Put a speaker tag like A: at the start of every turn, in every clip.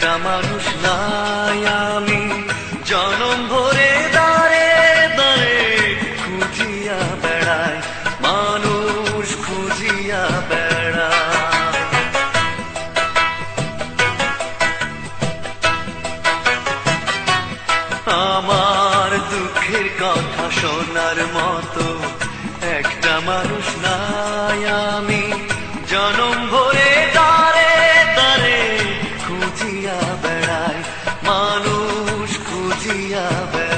A: একটা মানুষ নাই আমি জনম ভরে দাঁড়ে দাঁড়ে খুঁজিয়া বেড়াই, মানুষ খুঁজিয়া বেড়াই। আমার দুঃখের কথা শোনার মতো একটা মানুষ নাই আমি জনম ভরে দাঁড়ে দাঁড়ে খুঁজিয়া বেড়াই, মানুষ খুঁজিয়া বেড়াই।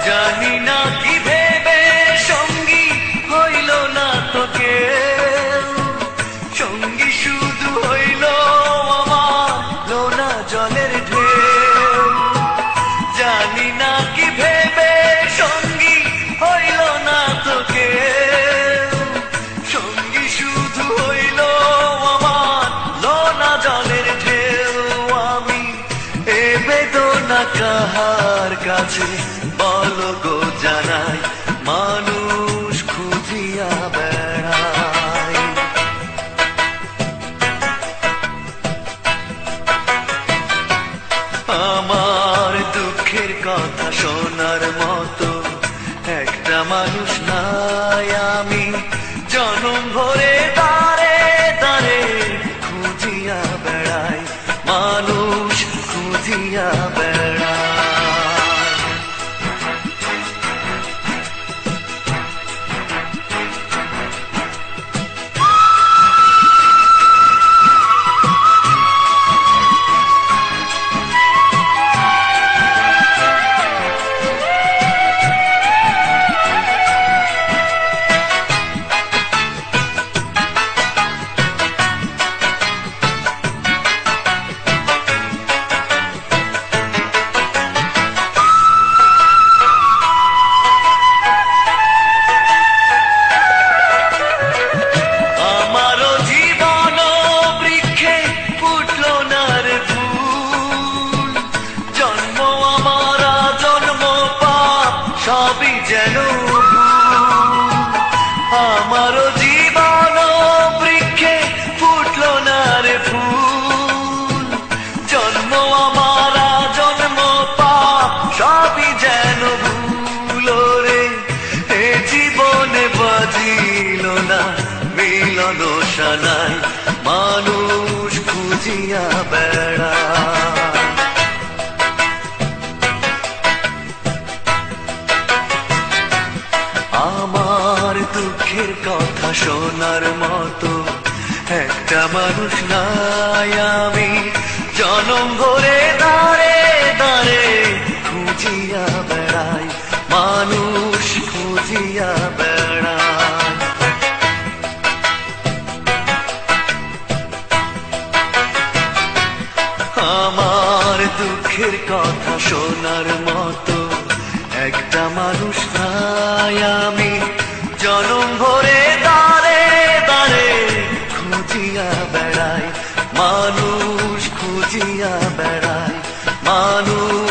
A: জানি না কি ভেবে সঙ্গী হইল না তোকে, সঙ্গী শুধু হইল আমার লোনা জলের ঢেউ। জানি না কি ভেবে সঙ্গী হইল না তোকে, সঙ্গী শুধু হইল আমার লোনা জলের ঢেউ। আমি এ বেদনা কাহার কাছে বলো গো জানাই, মানুষ খুঁজিয়া বেড়াই। আমার দুঃখের কথা শোনার মতো একটা মানুষ নাই আমি জনম ভরে দাঁড়ে দাঁড়ে খুঁজিয়া বেড়াই, মানুষ খুঁজিয়া বেড়াই। সবই যেন আমারও জীবন বৃক্ষে ফুটলো না রে ফুল, জন্ম আমার জন্ম পাপ সবই যেন ভুল রে। এ জীবনে বাজিল না মিলন সানাই, মানুষ খুঁজিয়া বেড়ায়। আমার দুঃখের কথা শোনার মতো একটা মানুষ নাই আমি জনম ভরে দাঁড়ে দাঁড়ে খুঁজিয়া বেড়াই, মানুষ খুঁজিয়া বেড়াই। আমার দুঃখের কথা শোনার মতো একটা মানুষ নাই আমি জনম ভরে দাঁড়ে দাঁড়ে খুঁজিয়া বেড়াই, মানুষ খুঁজিয়া বেড়াই, মানুষ